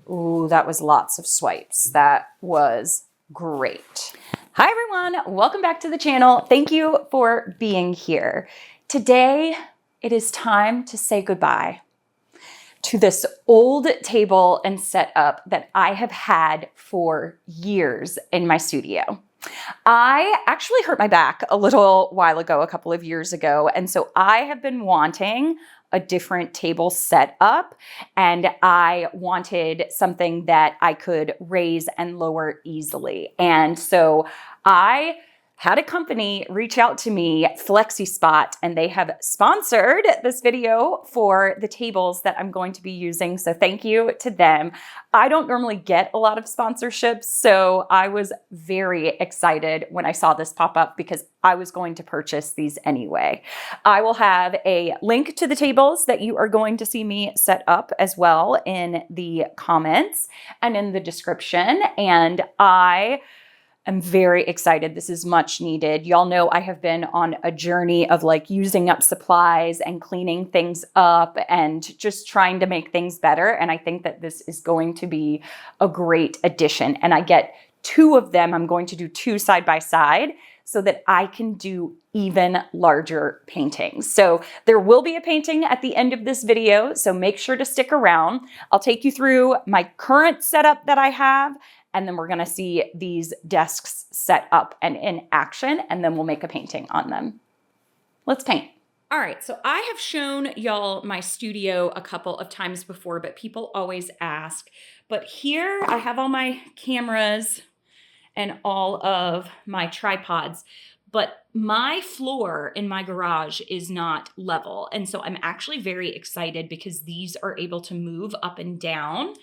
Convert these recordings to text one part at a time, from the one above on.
Ooh, that was lots of swipes. That was great. Hi everyone, welcome back to the channel. Thank you for being here. Today, it is time to say goodbye to this old table and setup that I have had for years in my studio. I actually hurt my back a little while ago, a couple of years ago, and so I have been wanting a different table set up, and I wanted something that I could raise and lower easily. And so I had a company reach out to me, Flexispot, and they have sponsored this video for the tables that I'm going to be using. So thank you to them. I don't normally get a lot of sponsorships, so I was very excited when I saw this pop up because I was going to purchase these anyway. I will have a link to the tables that you are going to see me set up as well in the comments and in the description. And I'm very excited. This is much needed. Y'all know I have been on a journey of like using up supplies and cleaning things up and just trying to make things better. And I think that this is going to be a great addition. And I get two of them. I'm going to do two side by side so that I can do even larger paintings. So there will be a painting at the end of this video, so make sure to stick around. I'll take you through my current setup that I have, and then we're gonna see these desks set up and in action, and then we'll make a painting on them. Let's paint. All right, so I have shown y'all my studio a couple of times before, but people always ask. But here I have all my cameras and all of my tripods, but my floor in my garage is not level. And so I'm actually very excited because these are able to move up and down.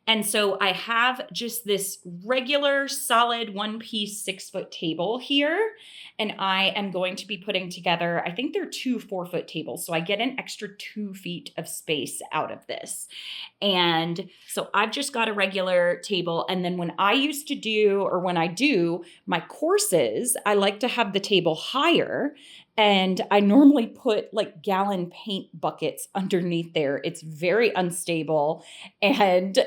And so I have just this regular solid 1-piece 6-foot table here. And I am going to be putting together, I think they're 2 4-foot tables. So I get an extra 2 feet of space out of this. And so I've just got a regular table. And then when I used to do, or when I do my courses, I like to have the table higher. And I normally put like gallon paint buckets underneath there. It's very unstable. And,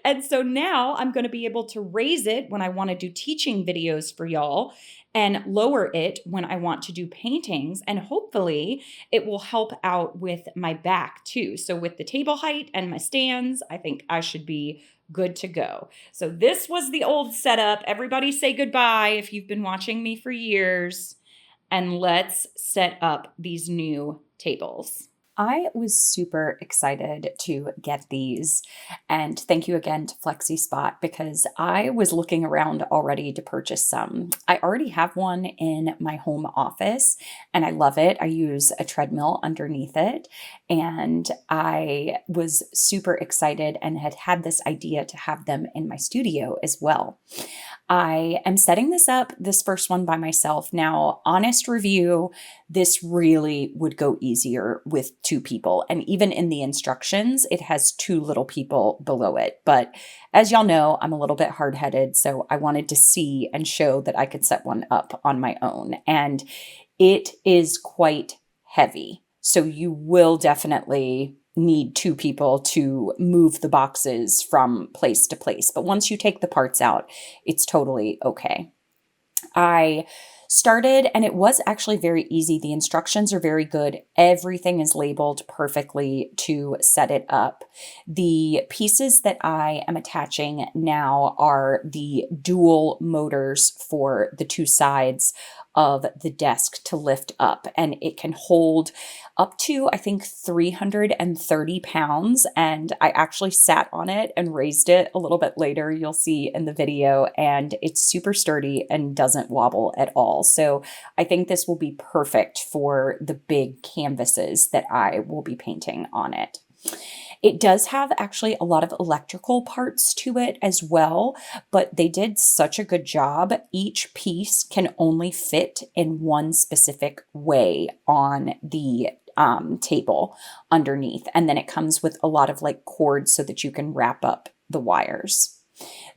and so now I'm going to be able to raise it when I want to do teaching videos for y'all and lower it when I want to do paintings. And hopefully it will help out with my back too. So with the table height and my stands, I think I should be good to go. So this was the old setup. Everybody say goodbye if you've been watching me for years. And let's set up these new tables. I was super excited to get these, and thank you again to Flexispot because I was looking around already to purchase some. I already have one in my home office and I love it. I use a treadmill underneath it, and I was super excited and had had this idea to have them in my studio as well. I am setting this up, this first one by myself. Now, honest review, this really would go easier with 2 people. And even in the instructions, it has 2 little people below it. But as y'all know, I'm a little bit hard-headed, so I wanted to see and show that I could set one up on my own. And it is quite heavy. So you will definitely need 2 people to move the boxes from place to place. But once you take the parts out, it's totally okay. I started, and it was actually very easy. The instructions are very good. Everything is labeled perfectly to set it up. The pieces that I am attaching now are the dual motors for the 2 sides of the desk to lift up, and it can hold up to, I think, 330 pounds. And I actually sat on it and raised it a little bit later. You'll see in the video, and it's super sturdy and doesn't wobble at all. So I think this will be perfect for the big canvases that I will be painting on it. It does have actually a lot of electrical parts to it as well, but they did such a good job. Each piece can only fit in one specific way on the table underneath. And then it comes with a lot of like cords so that you can wrap up the wires.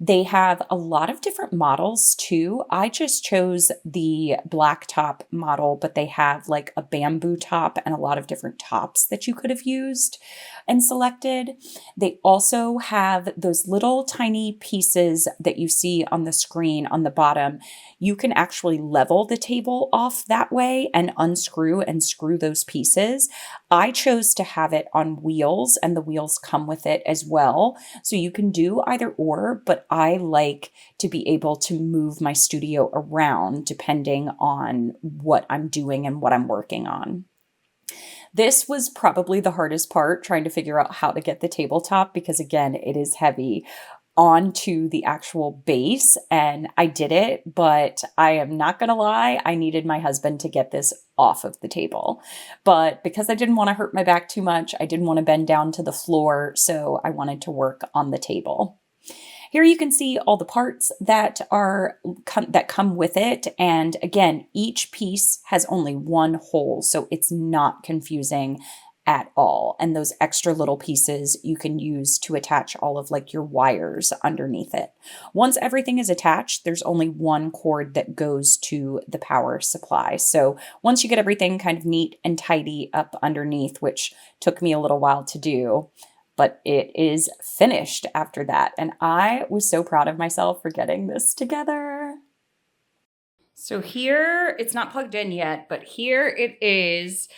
They have a lot of different models too. I just chose the black top model, but they have like a bamboo top and a lot of different tops that you could have used and selected. They also have those little tiny pieces that you see on the screen on the bottom. You can actually level the table off that way and unscrew and screw those pieces. I chose to have it on wheels, and the wheels come with it as well. So you can do either or, but I like to be able to move my studio around depending on what I'm doing and what I'm working on. This was probably the hardest part, trying to figure out how to get the tabletop, because again, it is heavy, onto the actual base, and I did it, but I am not gonna lie, I needed my husband to get this off of the table. But because I didn't want to hurt my back too much, I didn't want to bend down to the floor, so I wanted to work on the table. Here you can see all the parts that come with it. And again, each piece has only one hole, so it's not confusing at all. And those extra little pieces you can use to attach all of like your wires underneath it. Once everything is attached, there's only one cord that goes to the power supply. So once you get everything kind of neat and tidy up underneath, which took me a little while to do, but it is finished after that. And I was so proud of myself for getting this together. So here, it's not plugged in yet, but here it is.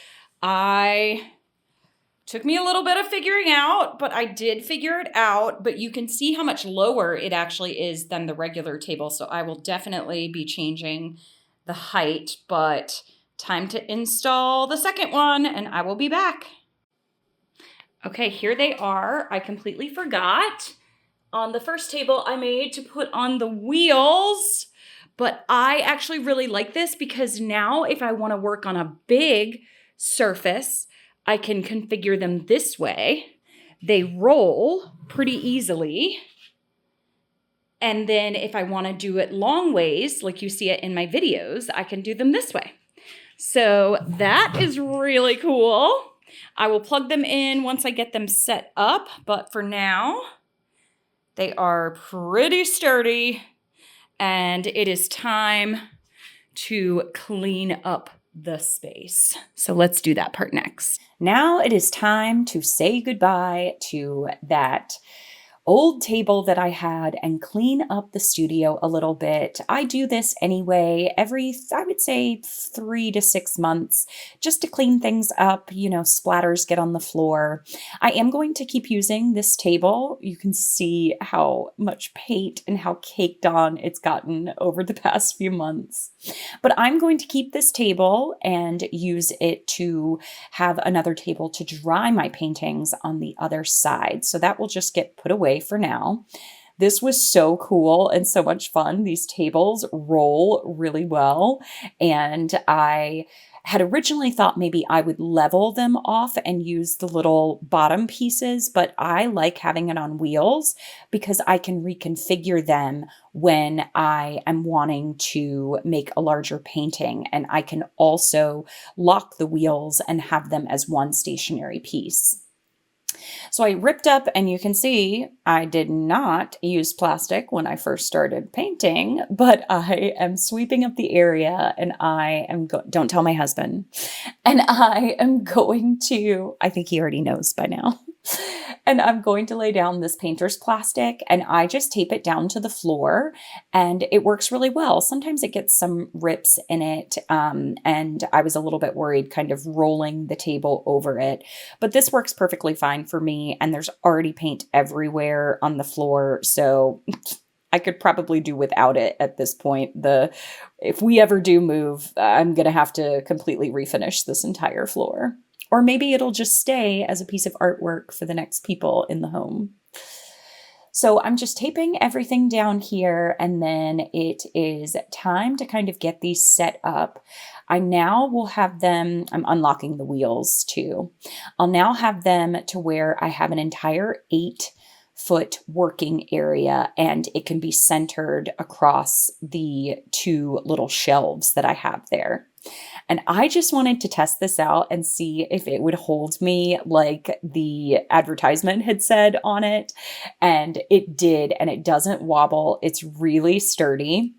Took me a little bit of figuring out, but I did figure it out. But you can see how much lower it actually is than the regular table. So I will definitely be changing the height, but time to install the second one and I will be back. Okay, here they are. I completely forgot. On the first table, I made to put on the wheels, but I actually really like this because now if I want to work on a big surface, I can configure them this way. They roll pretty easily. And then if I want to do it long ways, like you see it in my videos, I can do them this way. So that is really cool. I will plug them in once I get them set up, but for now, they are pretty sturdy, and it is time to clean up the space. So let's do that part next. Now it is time to say goodbye to that old table that I had and clean up the studio a little bit. I do this anyway every, I would say 3 to 6 months, just to clean things up, splatters get on the floor. I am going to keep using this table. You can see how much paint and how caked on it's gotten over the past few months. But I'm going to keep this table and use it to have another table to dry my paintings on the other side. So that will just get put away for now. This was so cool and so much fun. These tables roll really well, and I had originally thought maybe I would level them off and use the little bottom pieces, but I like having it on wheels because I can reconfigure them when I am wanting to make a larger painting, and I can also lock the wheels and have them as one stationary piece. So I ripped up, and you can see I did not use plastic when I first started painting, but I am sweeping up the area, and I am, don't tell my husband, and I am going to, I think he already knows by now, and I'm going to lay down this painter's plastic, and I just tape it down to the floor, and it works really well. Sometimes it gets some rips in it, and I was a little bit worried kind of rolling the table over it, but this works perfectly fine for me, and there's already paint everywhere on the floor, so I could probably do without it at this point. If we ever do move, I'm going to have to completely refinish this entire floor. Or maybe it'll just stay as a piece of artwork for the next people in the home. So I'm just taping everything down here, and then it is time to kind of get these set up. I now will have them, I'm unlocking the wheels too. I'll now have them to where I have an entire 8-foot working area, and it can be centered across the 2 little shelves that I have there. And I just wanted to test this out and see if it would hold me like the advertisement had said on it. And it did, and it doesn't wobble. It's really sturdy.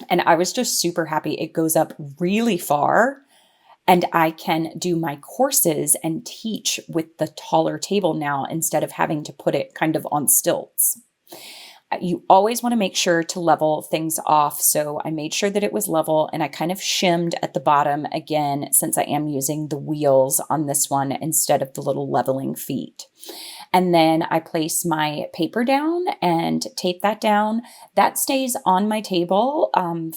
And I was just super happy. It goes up really far. And I can do my courses and teach with the taller table now instead of having to put it kind of on stilts. You always want to make sure to level things off. So I made sure that it was level, and I kind of shimmed at the bottom again, since I am using the wheels on this one instead of the little leveling feet. And then I place my paper down and tape that down. That stays on my table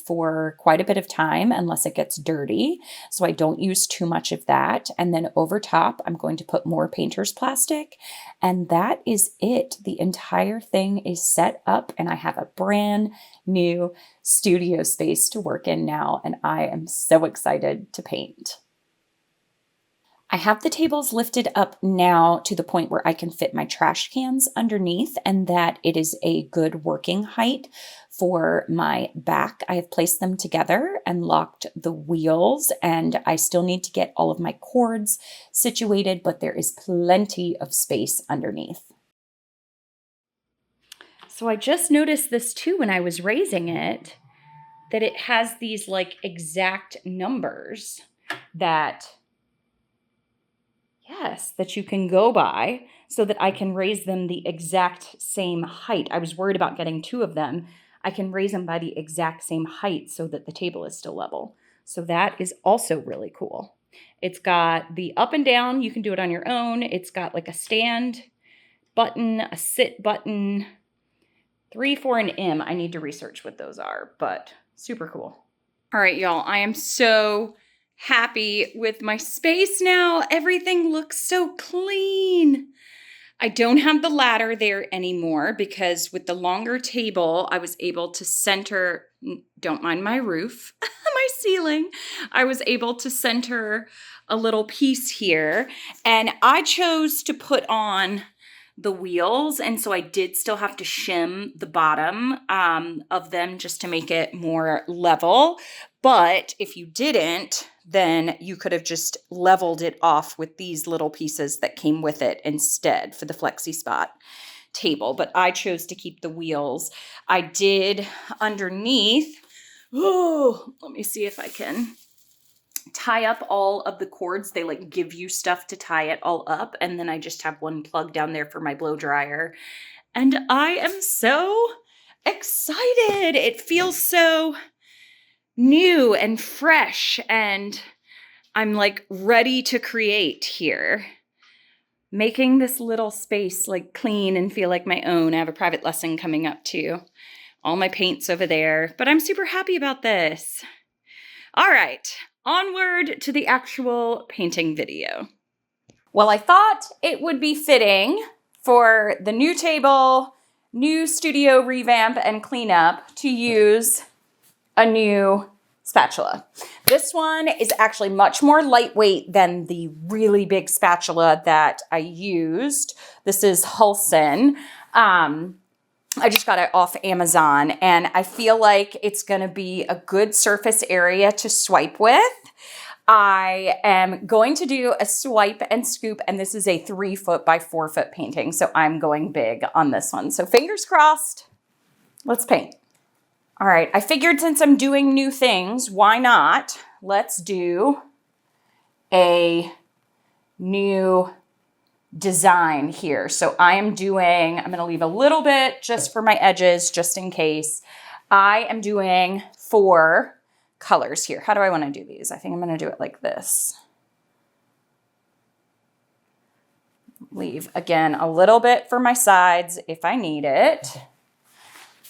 for quite a bit of time unless it gets dirty. So I don't use too much of that. And then over top, I'm going to put more painter's plastic. And that is it. The entire thing is set up, and I have a brand new studio space to work in now. And I am so excited to paint. I have the tables lifted up now to the point where I can fit my trash cans underneath, and that it is a good working height for my back. I have placed them together and locked the wheels, and I still need to get all of my cords situated, but there is plenty of space underneath. So I just noticed this too when I was raising it, that it has these like exact numbers that you can go by so that I can raise them the exact same height. I was worried about getting two of them. I can raise them by the exact same height so that the table is still level. So that is also really cool. It's got the up and down. You can do it on your own. It's got like a stand button, a sit button, 3, 4, and M. I need to research what those are, but super cool. All right, y'all, I am so happy with my space now. Everything looks so clean. I don't have the ladder there anymore because with the longer table, I was able to center, don't mind my roof, my ceiling. I was able to center a little piece here, and I chose to put on the wheels, and so I did still have to shim the bottom of them just to make it more level. But if you didn't, then you could have just leveled it off with these little pieces that came with it instead for the Flexispot table. But I chose to keep the wheels. I did underneath, let me see if I can tie up all of the cords. They like give you stuff to tie it all up. And then I just have one plug down there for my blow dryer. And I am so excited. It feels so new and fresh, and I'm like ready to create here. Making this little space like clean and feel like my own. I have a private lesson coming up too. All my paint's over there, but I'm super happy about this. All right, onward to the actual painting video. Well, I thought it would be fitting for the new table, new studio revamp and cleanup to use a new spatula. This one is actually much more lightweight than the really big spatula that I used. This is Hulson. I just got it off Amazon, and I feel like it's going to be a good surface area to swipe with. I am going to do a swipe and scoop, and this is a 3-foot by 4-foot painting, so I'm going big on this one. So fingers crossed, let's paint. All right, I figured since I'm doing new things, why not? Let's do a new design here. So I'm gonna leave a little bit just for my edges, just in case. I am doing 4 colors here. How do I wanna do these? I think I'm gonna do it like this. Leave, again, a little bit for my sides if I need it.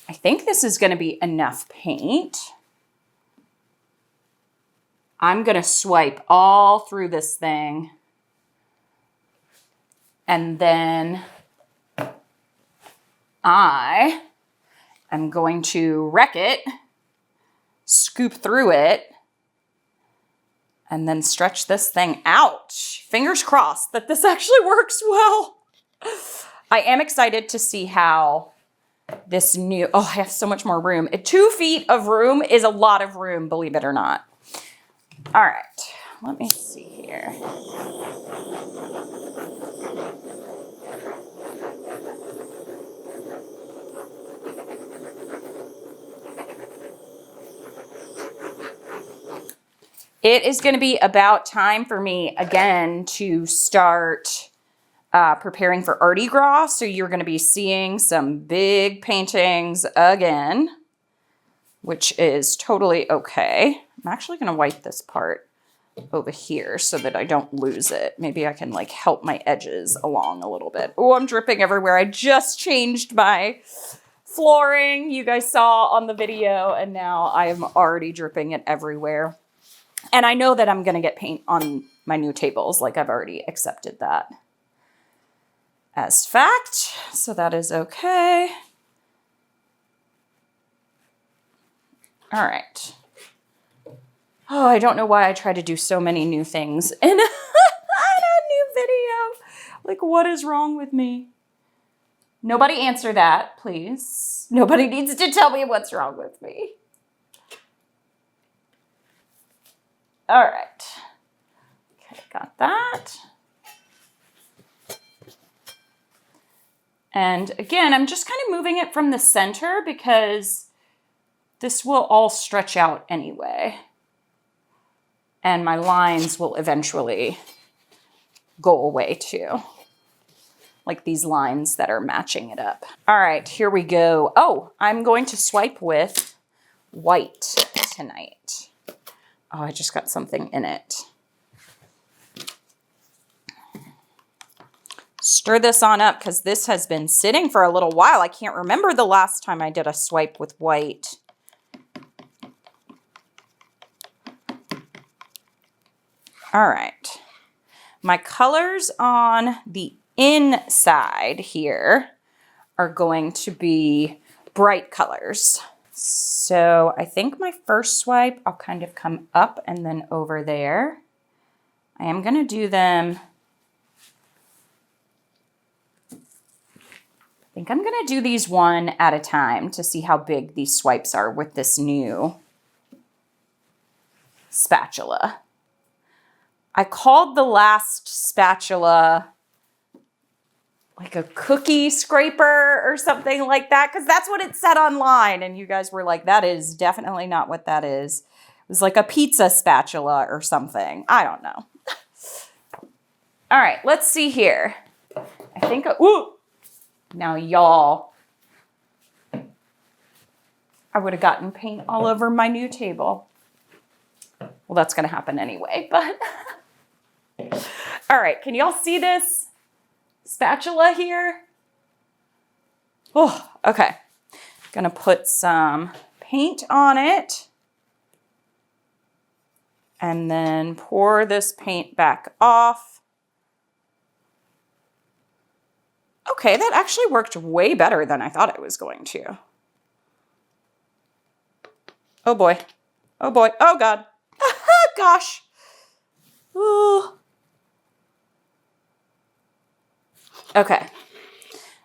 I think this is going to be enough paint. I'm going to swipe all through this thing. And then I am going to wreck it, scoop through it, and then stretch this thing out. Fingers crossed that this actually works well. I am excited to see how this new, I have so much more room. 2 feet of room is a lot of room, believe it or not. All right, let me see here. It is going to be about time for me again to start preparing for Mardi Gras. So you're going to be seeing some big paintings again, which is totally okay. I'm actually going to wipe this part over here so that I don't lose it. Maybe I can like help my edges along a little bit. Oh, I'm dripping everywhere. I just changed my flooring you guys saw on the video, and now I am already dripping it everywhere. And I know that I'm going to get paint on my new tables. Like, I've already accepted that as fact. So that is okay. All right. Oh, I don't know why I try to do so many new things in a new video. Like, what is wrong with me? Nobody answer that, please. Nobody needs to tell me what's wrong with me. All right. Okay, got that. And again, I'm just kind of moving it from the center because this will all stretch out anyway. And my lines will eventually go away too. Like these lines that are matching it up. All right, here we go. Oh, I'm going to swipe with white tonight. Oh, I just got something in it. Stir this on up because this has been sitting for a little while. I can't remember the last time I did a swipe with white. All right. My colors on the inside here are going to be bright colors. So I think my first swipe, I'll kind of come up and then over there. I am going to do them. I think I'm going to do these one at a time to see how big these swipes are with this new spatula. I called the last spatula like a cookie scraper or something like that, because that's what it said online. And you guys were like, that is definitely not what that is. It was like a pizza spatula or something. I don't know. All right, let's see here. I think, ooh, now y'all, I would have gotten paint all over my new table. Well, that's going to happen anyway, but all right, can y'all see this spatula here? Oh, okay. Gonna put some paint on it and then pour this paint back off. Okay, that actually worked way better than I thought it was going to. Oh boy. Oh boy. Oh God. Gosh. Ooh. Okay.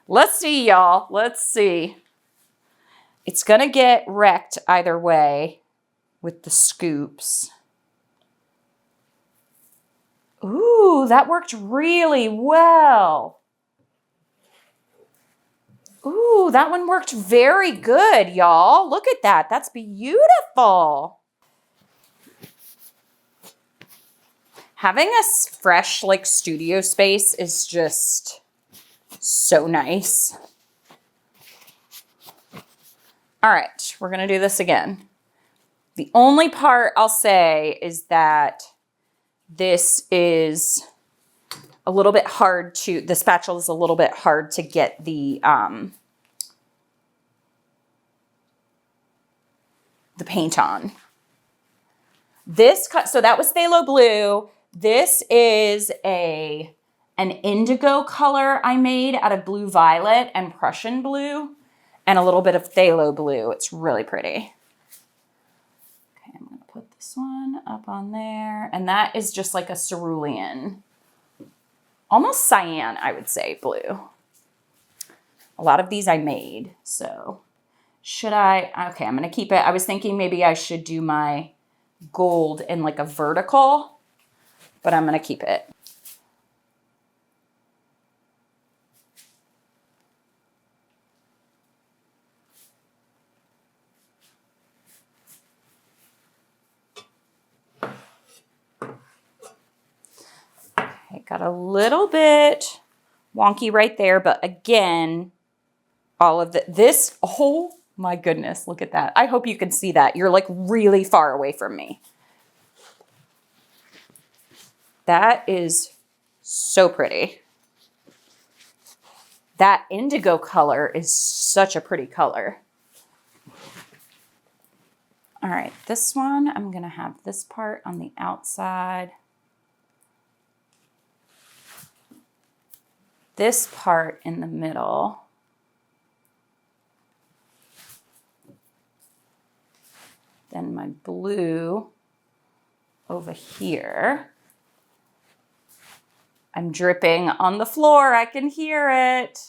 Let's see, y'all. Let's see. It's going to get wrecked either way with the scoops. Ooh, that worked really well. Ooh, that one worked very good, y'all. Look at that. That's beautiful. Having a fresh, like, studio space is just so nice. All right, we're going to do this again. The only part I'll say is that this is a little bit hard to, the spatula is a little bit hard to get the paint on. This, so that was phthalo blue. This is an indigo color I made out of blue violet and Prussian blue and a little bit of phthalo blue. It's really pretty. Okay, I'm going to put this one up on there. And that is just like a cerulean, almost cyan, I would say, blue. A lot of these I made, so should I? Okay, I'm going to keep it. I was thinking maybe I should do my gold in like a vertical, but I'm going to keep it. Okay, got a little bit wonky right there, but again, all of this, oh my goodness, look at that. I hope you can see that. You're like really far away from me. That is so pretty. That indigo color is such a pretty color. All right, this one, I'm gonna have this part on the outside. This part in the middle. Then my blue over here. I'm dripping on the floor, I can hear it.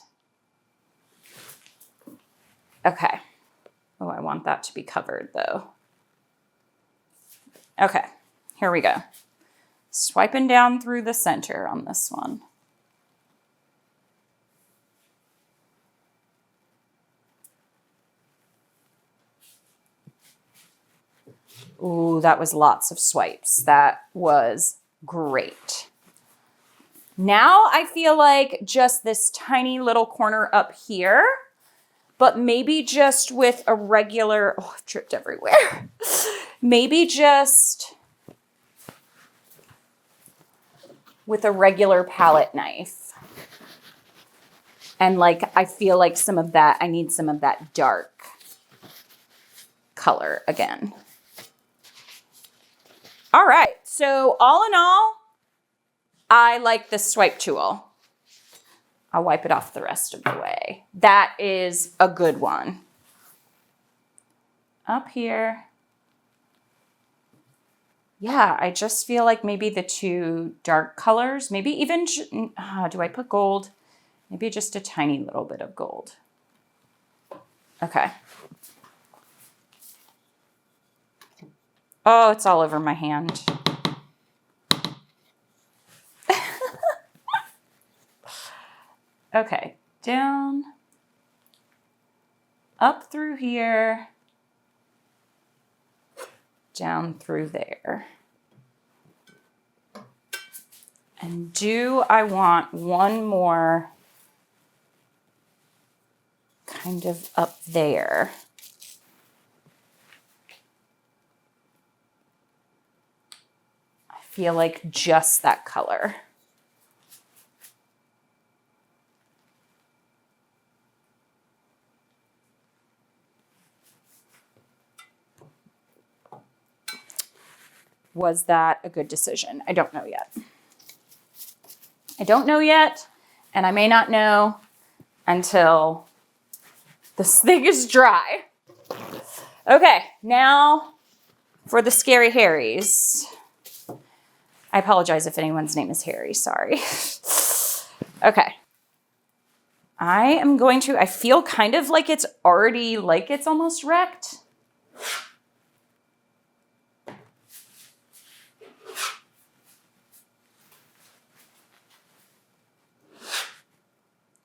Okay. Oh, I want that to be covered though. Okay, here we go. Swiping down through the center on this one. Ooh, that was lots of swipes. That was great. Now I feel like just this tiny little corner up here, but maybe just with a regular, oh, I've tripped everywhere. Maybe just with a regular palette knife. And like, I feel like some of that, I need some of that dark color again. All right, so all in all, I like this swipe tool. I'll wipe it off the rest of the way. That is a good one. Up here. Yeah, I just feel like maybe the two dark colors, maybe even, do I put gold? Maybe just a tiny little bit of gold. Okay. Oh, it's all over my hand. Okay, down, up through here, down through there. And do I want one more kind of up there? I feel like just that color. Was that a good decision? I don't know yet. I don't know yet, and I may not know until this thing is dry. Okay, now for the Scary Harrys. I apologize if anyone's name is Harry, sorry. Okay. I am going to, I feel kind of like it's already, like it's almost wrecked.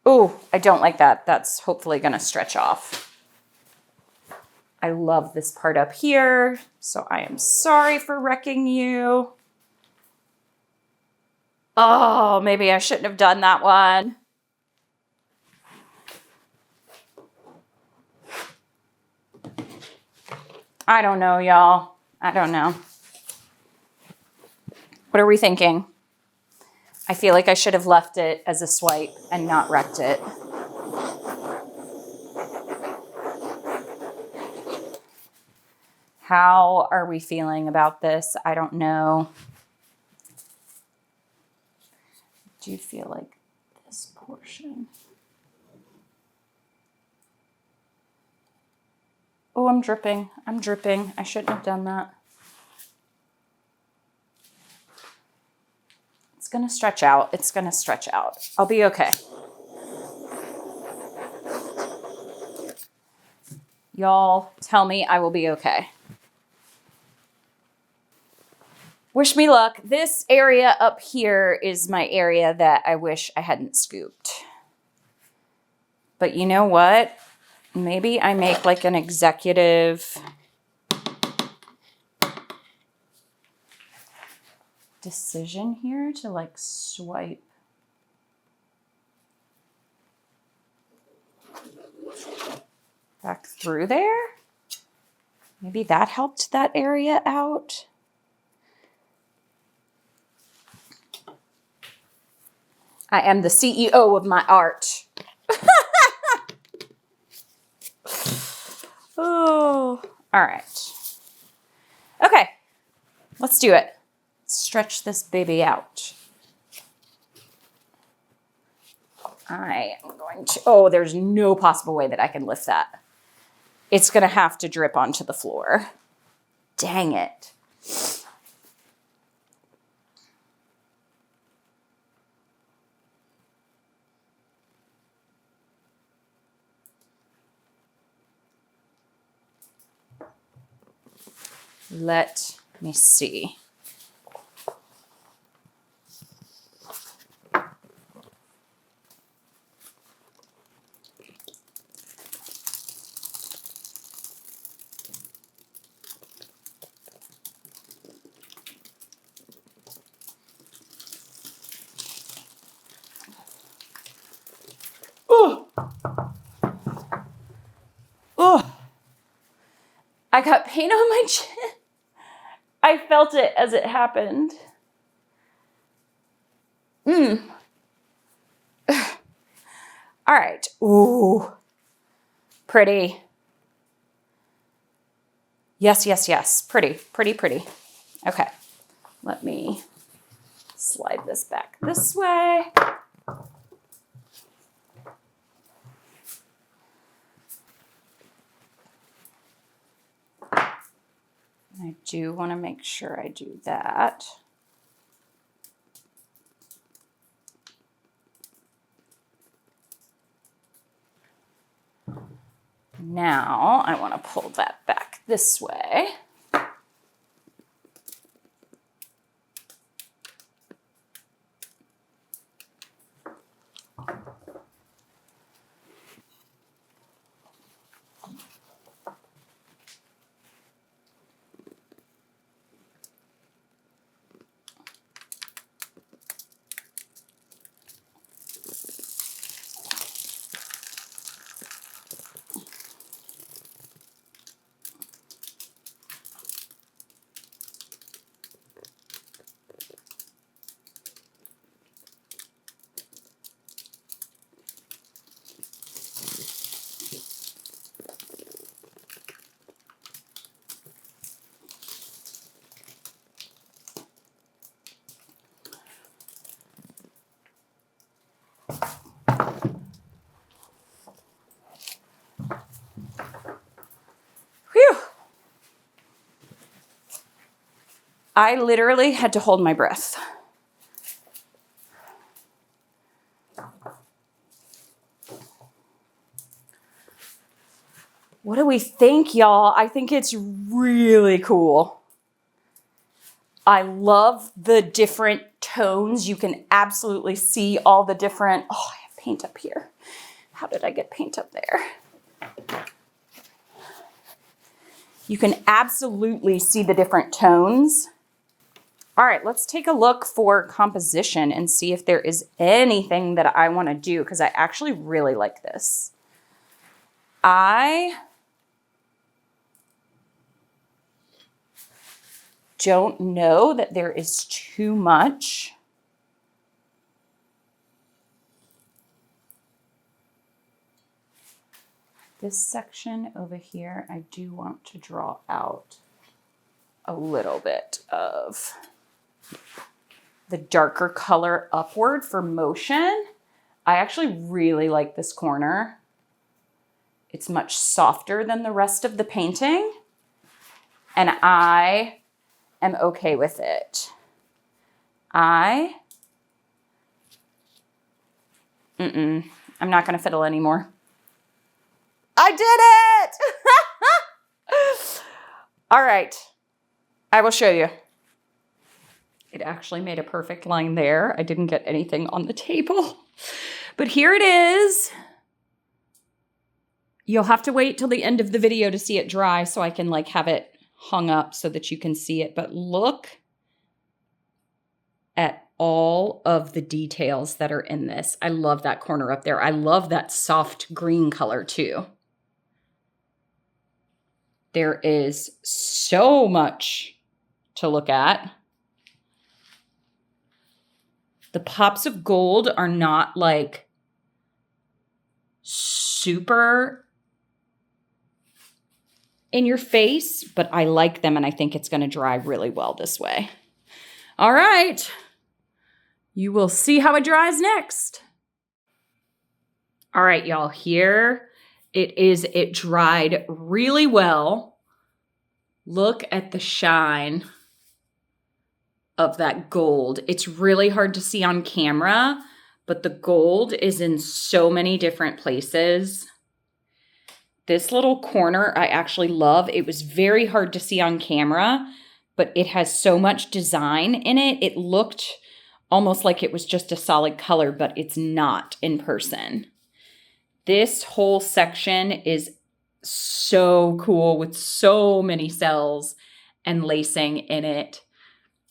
Ooh, I don't like that. That's hopefully going to stretch off. I love this part up here, so I am sorry for wrecking you. Oh, maybe I shouldn't have done that one. I don't know, y'all. I don't know. What are we thinking? I feel like I should have left it as a swipe and not wrecked it. How are we feeling about this? I don't know. Do you feel like this portion? Oh, I'm dripping. I'm dripping. I shouldn't have done that. It's going to stretch out. It's going to stretch out. I'll be okay. Y'all tell me I will be okay. Wish me luck. This area up here is my area that I wish I hadn't scooped. But you know what? Maybe I make like an executive decision here to like swipe back through there. Maybe that helped that area out. I am the CEO of my art. Oh, all right. Okay, let's do it. Stretch this baby out. I am going to, oh, there's no possible way that I can lift that. It's going to have to drip onto the floor. Dang it. Let me see. Oh. Oh. I got paint on my chin. I felt it as it happened. All right. Ooh. Pretty. Yes, yes, yes. Pretty, pretty, pretty. Okay. Let me slide this back this way. I do want to make sure I do that. Now I want to pull that back this way. Whew. I literally had to hold my breath. What do we think, y'all? I think it's really cool. I love the different tones. You can absolutely see all the different, oh, I have paint up here. How did I get paint up there? You can absolutely see the different tones. All right, let's take a look for composition and see if there is anything that I want to do, because I actually really like this. I don't know that there is too much. This section over here, I do want to draw out a little bit of the darker color upward for motion. I actually really like this corner. It's much softer than the rest of the painting, and I am okay with it. I'm not gonna fiddle anymore. I did it! All right, I will show you. It actually made a perfect line there. I didn't get anything on the table. But here it is. You'll have to wait till the end of the video to see it dry so I can like have it hung up so that you can see it. But look at all of the details that are in this. I love that corner up there. I love that soft green color too. There is so much to look at. The pops of gold are not like super in your face, but I like them and I think it's going to dry really well this way. All right. You will see how it dries next. All right, y'all, here it is. It dried really well. Look at the shine of that gold. It's really hard to see on camera, but the gold is in so many different places. This little corner I actually love. It was very hard to see on camera, but it has so much design in it. It looked almost like it was just a solid color, but it's not in person. This whole section is so cool with so many cells and lacing in it.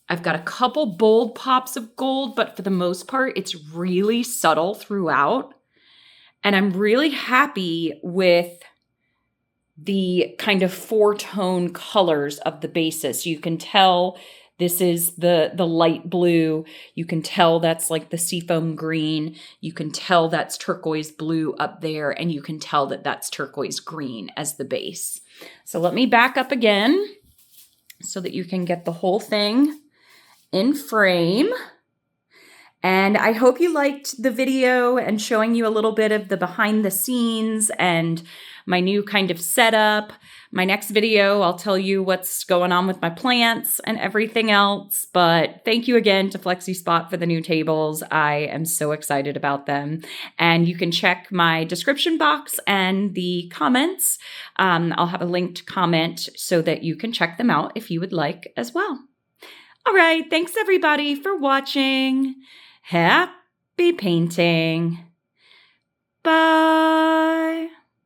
I've got a couple bold pops of gold, but for the most part, it's really subtle throughout. And I'm really happy with the kind of 4-tone colors of the basis. You can tell this is the light blue. You can tell that's like the seafoam green. You can tell that's turquoise blue up there. And you can tell that that's turquoise green as the base. So let me back up again so that you can get the whole thing in frame. And I hope you liked the video and showing you a little bit of the behind the scenes and my new kind of setup. My next video, I'll tell you what's going on with my plants and everything else. But thank you again to Flexispot for the new tables. I am so excited about them. And you can check my description box and the comments. I'll have a linked comment so that you can check them out if you would like as well. All right, thanks everybody for watching. Happy painting. Bye.